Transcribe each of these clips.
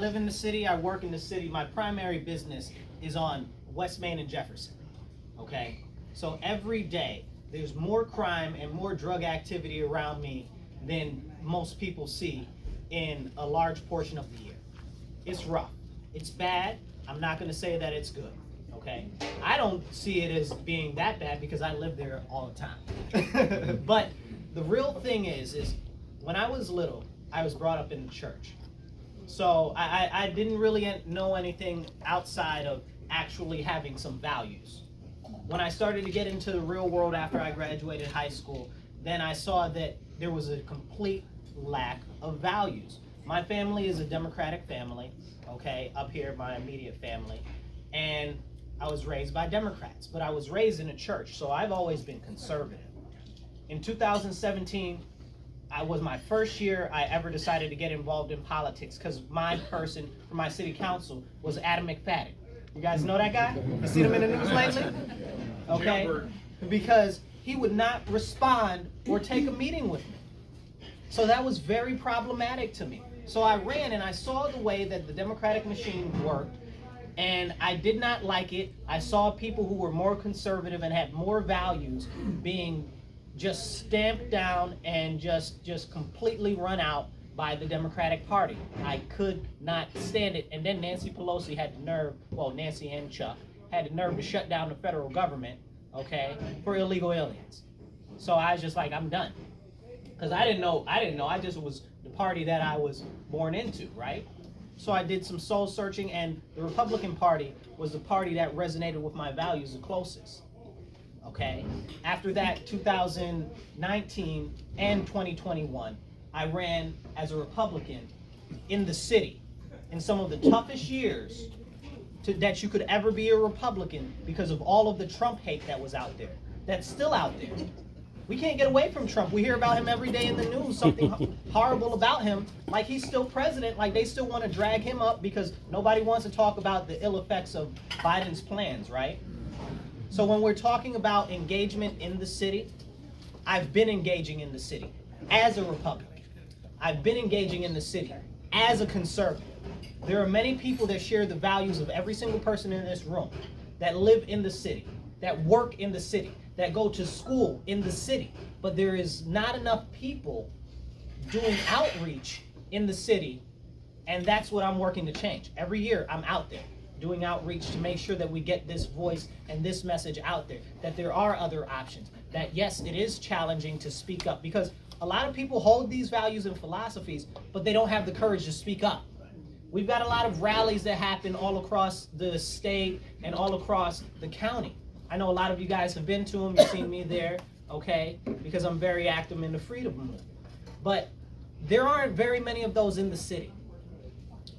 live in the city, I work in the city. My primary business is on West Main and Jefferson, okay? So every day, there's more crime and more drug activity around me than most people see in a large portion of the year. It's rough. It's bad. I'm not gonna say that it's good, okay? I don't see it as being that bad because I live there all the time. But the real thing is when I was little, I was brought up in the church. So I didn't really know anything outside of actually having some values. When I started to get into the real world after I graduated high school, then I saw that there was a complete lack of values. My family is a Democratic family, okay, up here, my immediate family, and I was raised by Democrats, but I was raised in a church, so I've always been conservative. In 2017, I was my first year I ever decided to get involved in politics because my person for my city council was Adam McFadden. You guys know that guy? You seen him in the news lately? Okay, because he would not respond or take a meeting with me. So that was very problematic to me. So I ran and I saw the way that the Democratic machine worked, and I did not like it. I saw people who were more conservative and had more values being just stamped down and just completely run out by the Democratic Party. I could not stand it. And then Nancy Pelosi had the nerve, well, Nancy and Chuck, had the nerve to shut down the federal government, okay, for illegal aliens. So I was just like, I'm done. Because I didn't know, I just was the party that I was born into, right? So I did some soul searching, and the Republican Party was the party that resonated with my values the closest, okay? After that, 2019 and 2021, I ran as a Republican in the city in some of the toughest years that you could ever be a Republican because of all of the Trump hate that was out there, that's still out there. We can't get away from Trump. We hear about him every day in the news, something horrible about him, like he's still president, like they still want to drag him up because nobody wants to talk about the ill effects of Biden's plans, right? So when we're talking about engagement in the city, I've been engaging in the city as a Republican. I've been engaging in the city as a conservative. There are many people that share the values of every single person in this room, that live in the city, that work in the city, that go to school in the city, but there is not enough people doing outreach in the city, and that's what I'm working to change. Every year I'm out there doing outreach to make sure that we get this voice and this message out there, that there are other options, that yes, it is challenging to speak up, because a lot of people hold these values and philosophies, but they don't have the courage to speak up. We've got a lot of rallies that happen all across the state and all across the county. I know a lot of you guys have been to them, you've seen me there, okay, because I'm very active in the freedom movement. But there aren't very many of those in the city.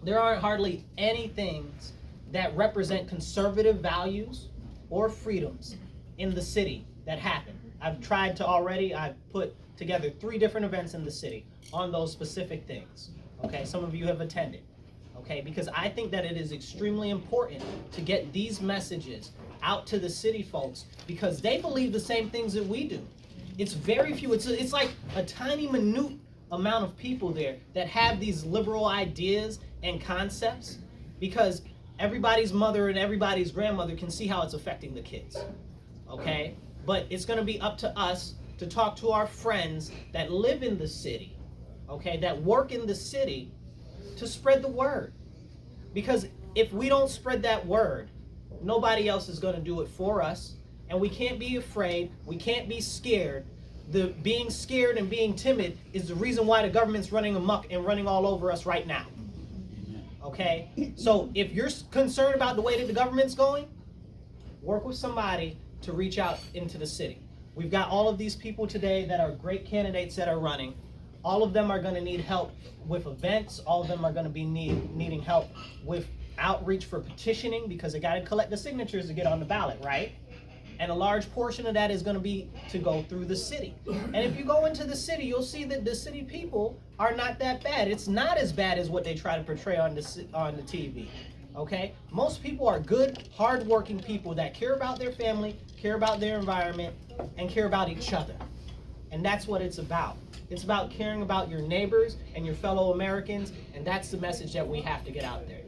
There aren't hardly any things that represent conservative values or freedoms in the city that happen. I've tried to already, I've put together 3 different events in the city on those specific things, okay? Some of you have attended, okay? Because I think that it is extremely important to get these messages out to the city folks because they believe the same things that we do. It's very few, it's like a tiny minute amount of people there that have these liberal ideas and concepts because everybody's mother and everybody's grandmother can see how it's affecting the kids, okay? But it's gonna be up to us to talk to our friends that live in the city, okay, that work in the city to spread the word. Because if we don't spread that word, nobody else is going to do it for us, and we can't be afraid, we can't be scared. The being scared and being timid is the reason why the government's running amok and running all over us right now, okay? So if you're concerned about the way that the government's going, work with somebody to reach out into the city. We've got all of these people today that are great candidates that are running. All of them are going to need help with events. All of them are going to be needing help with outreach for petitioning because they got to collect the signatures to get on the ballot, right? And a large portion of that is going to be to go through the city. And if you go into the city, you'll see that the city people are not that bad. It's not as bad as what they try to portray on the TV, okay? Most people are good, hardworking people that care about their family, care about their environment, and care about each other. And that's what it's about. It's about caring about your neighbors and your fellow Americans, and that's the message that we have to get out there.